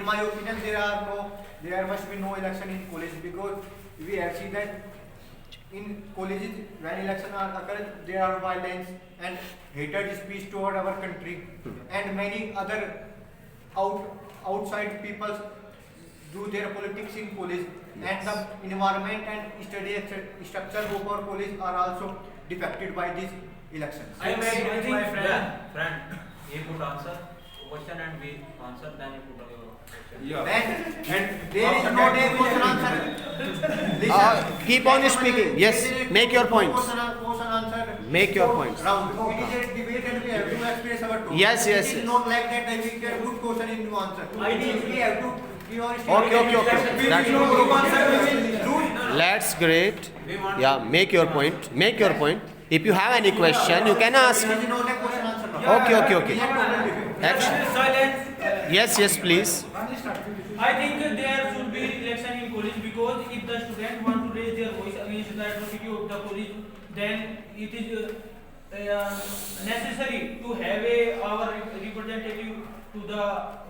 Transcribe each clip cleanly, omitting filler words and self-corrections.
in my opinion, there must be no election in college, because we have seen that in colleges when elections are occurred, there are violence and hatred speech toward our country, and many other outside peoples do their politics in college, and the environment and study structure of our college are also defected by these elections. I think my friend, he could answer question and we answer, then you put your question. Yeah. And there is no day question answer. Listen. Keep on speaking. Yes, make your points. Question answer. Make your points. Round. It is a debate and we have to express our thoughts. Yes, yes, It is yes. not like that we get good question in you answer. We have to give our Okay. That's That's great. Yeah, make your point. Make your point. If you have any question, you can ask. It is not a question answer. now. Okay. We have to debate. Action. Silence. Yes, please. I think there should be election in college, because if the students want to raise their voice against the atrocity of the college, then it is necessary to have our representative to the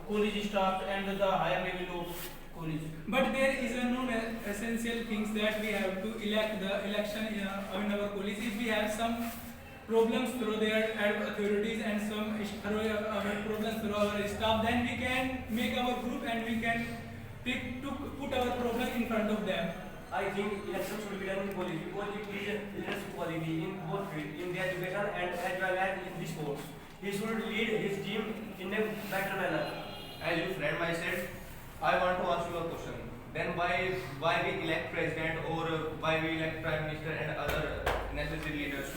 college staff and the higher level of college. But there is no essential things that we have to elect the election in our college. If we have some problems through their authorities and some problems through our staff, then we can make our group and we can put our problem in front of them. I think election should be done in college, because it is leadership quality in both fields, in the education and as well as in the sports. He should lead his team in a better manner. As your friend myself, I want to ask you a question. Then why we elect president, or why we elect prime minister and other necessary leaders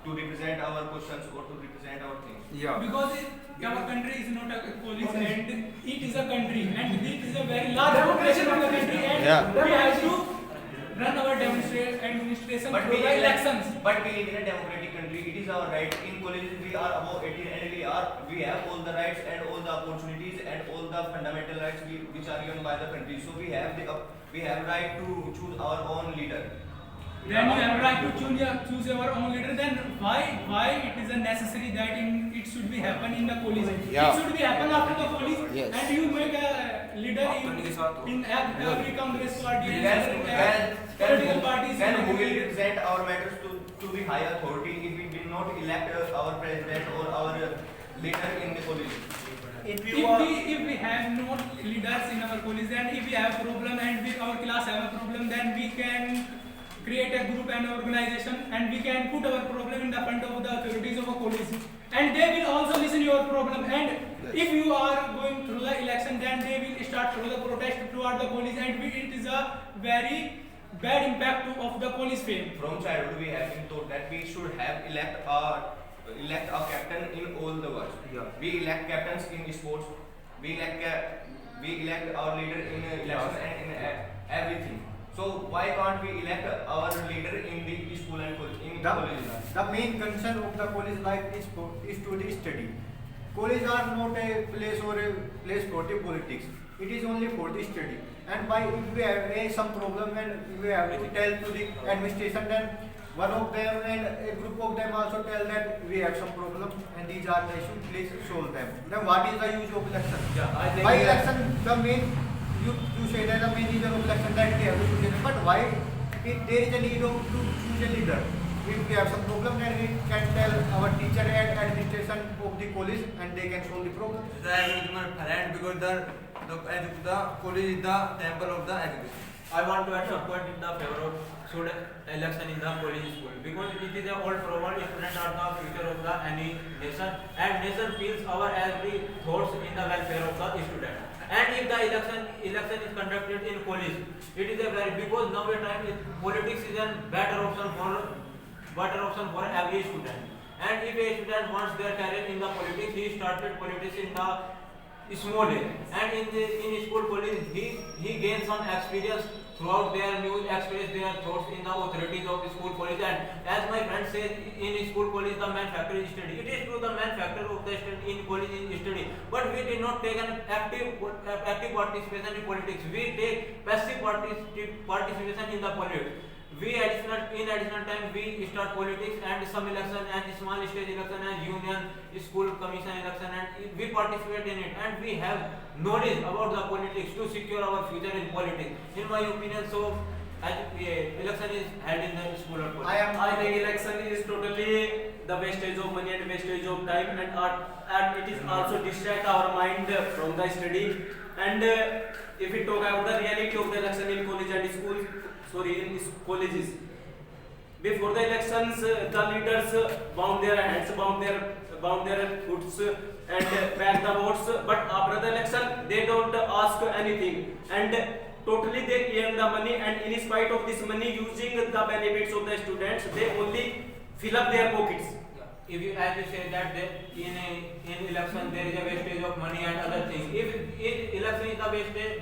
to represent our questions or to represent our things? Yeah. Because our country is not a police and it is a country, and it is a very large population of the country, and we have to run our administration through the elections. But we live in a democratic country. It is our right. In colleges we are above 18 and we have all the rights and all the opportunities and all the fundamental rights which are given by the country. So we have right to choose our own leader. Then you have right to choose our own leader. Then why it is necessary that it should be happen in the police? Yeah. It should be happen after the police, Yes. and you make a leader in every Congress party and political parties. Then who will represent our matters to the higher authority if we will not elect our president or our leader in the college? If we have no leaders in our college, then if we have problem and our class have a problem, then we can create a group and organization, and we can put our problem in the front of the authorities of a college, and they will also listen your problem. And if you are going through the election, then they will start through the protest toward the police, and it is a very bad impact of the police fame. From childhood we have been taught that we should have elect a captain in all the world. Yeah. We elect captains in sports. We elect our leader in election and in everything. So why can't we elect our leader in the school and college? The main concern of the college life is to the study. College are not a place for the politics. It is only for the study. And if we have some problem and we have to tell to the administration, then one of them and a group of them also tell that we have some problem and these are the issues, please solve them. Then what is the use of election? Yeah, I think By election, the main you say that the main reason of election that we have to choose a leader. But why there is a need of to choose a leader? If we have some problem, then we can tell our teacher and administration of the college and they can solve the problem. Because the college is the temple of the education. I want to add some point in the favor of student election in the college school, because it is a old proverb, students are the future of the any nation, and nation feels our every thoughts in the welfare of the student. And if the election is conducted in college, it is a very, because now a time politics is a better option for every student. And if a student wants their career in the politics, he started politics in the small age, and in school college he gained some experience throughout their new experience, their thoughts in the authorities of the school college. And as my friend said, in school college the main factor is study. It is true, the main factor of the study in college is study, but we did not take an active participation in politics. We take passive participation in the politics. in additional time we start politics and some election and small stage election and union school commission election and we participate in it and we have knowledge about the politics to secure our future in politics. In my opinion, so election is held in the school or college. I think election is totally the wastage of money and wastage of time and it is also distract our mind from the study. And if we talk about the reality of the election in college and school, in colleges, before the elections, the leaders bound their hands, bound their foots, and pack the votes. But after the election, they don't ask anything, and totally they earn the money. And in spite of this money, using the benefits of the students, they only fill up their pockets. If you, as you say that in election there is a wastage of money and other things. If election is a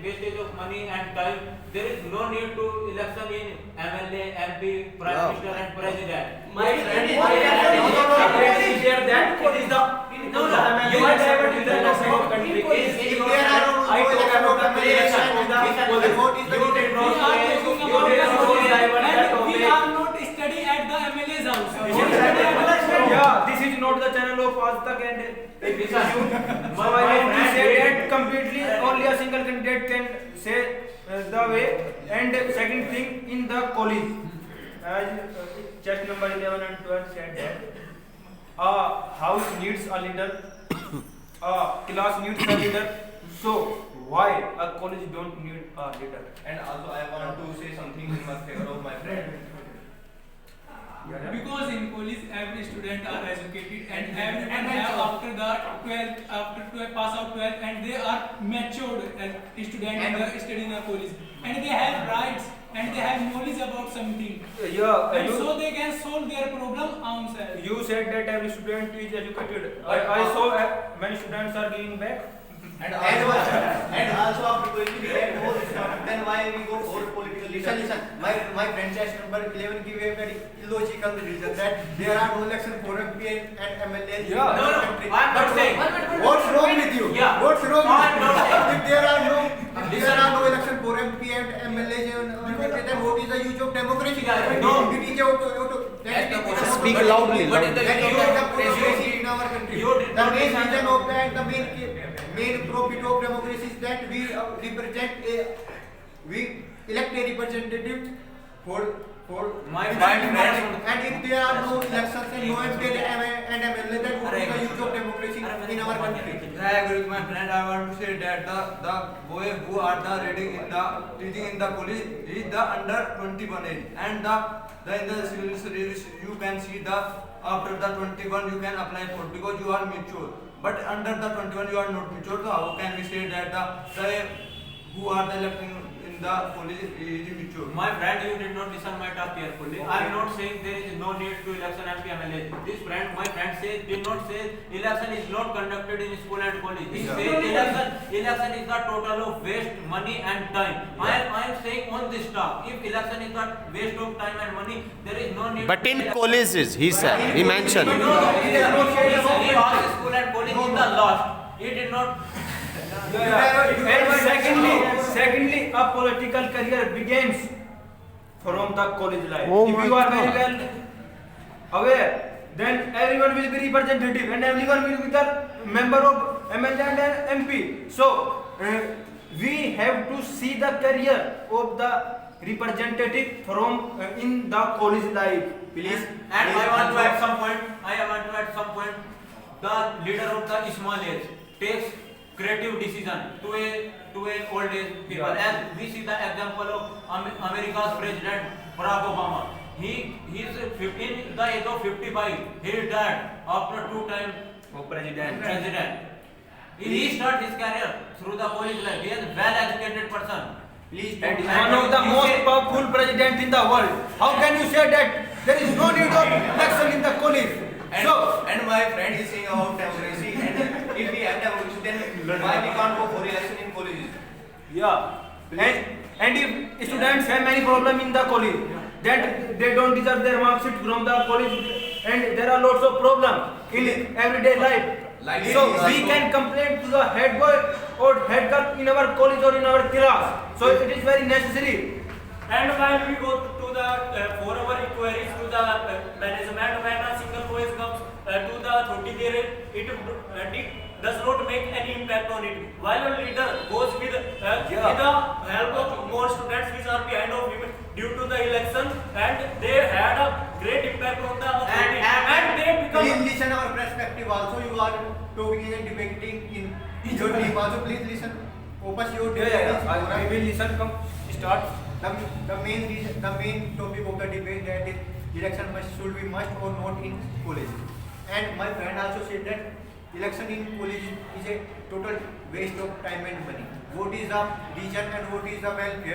wastage of money and time, there is no need to election in MLA, MP, Prime Minister and President. My friend, I share that it is the you might have it in the election of country. If there are no election of the election, the vote is the we are not study at the MLA's house. Yeah, this is not the channel of Aztak and so I want to say that completely only a single candidate can say the way. And second thing, in the college, as chapter number 11 and 12 said that a house needs a leader, a class needs a leader. So why a college don't need a leader? And also I want to say something in my favor of my friend. Because in college every student are educated and everyone have after the 12th, after 12 pass out 12th and they are matured as student and study in a college and they have rights and they have knowledge about something. Yeah, And so they can solve their problem themselves. you said that every student is educated. I saw many students are giving back. And also after going to get more stuff, then why we go for political leadership? Listen, my friend chest number 11 give a very illogical reason that there are no election for MP and MLA Yeah. in No, our no, country. I'm not saying. What's wrong with you? Yeah. What's wrong No, with I'm you? not saying. If there are no election for MP and MLA in our country, then what is the use of democracy? Yeah, no. It is a Speak loudly. What is the that use is of the democracy in our country. You did The not main listen. reason of that, the main profit of democracy is that we we elect a representative for My and friend, if there are no elections and no MP and MLA, then what is the use of democracy in our country? I agree with my friend. I want to say that the boy who are the teaching in the college is the under 21 age, and the in the civil service you can see the after the 21 you can apply for because you are mature. But under the 21 you are not mature. So how can we say that the who are the electing in the college is mature? my friend, you did not listen my talk carefully. I am not saying there is no need to election MP MLA. My friend says did not say election is not conducted in school and college. He says election is the total of waste money and time. I am saying on this talk, if election is not waste of time and money, there is no need. But in colleges, he said, he mentioned. He asked school and college in the last. He did not. And secondly, a political career begins from the college life. Oh If my you are very God. well aware, then everyone will be representative and everyone will be the member of MLA and MP. So we have to see the career of the representative from in the college life. Please. And I want to add some point. The leader of the small age takes creative decision to an old age people. As we see the example of America's President Barack Obama. He is 15, the age of 55. He died after 2 times president. He started his career through the college life. He is a well-educated person. Please And don't. one of the most powerful president in the world. How can you say that there is no need of election in the college? And my friend is saying about democracy, and if we have democracy, then why we can't go for election in colleges? Yeah. And if students have many problems in the college, that they don't deserve their mark sheet from the college, and there are lots of problems in everyday life. So we can complain to the head boy or head girl in our college or in our class. So it is very necessary And while we go to the for our inquiries to the management, when a single voice comes to the authority, there it does not make any impact on it. While a leader goes with the help of more students which are behind of him due to the election, and they had a great impact on the authority, and they become. Please listen our perspective also. You are talking and debating in your team also. Please listen. Focus your debate. I will listen. Come start. The main reason, the main topic of the debate that is election should be must or not in college. And my friend also said that election in college is a total waste of time and money. What is the reason and what is the welfare?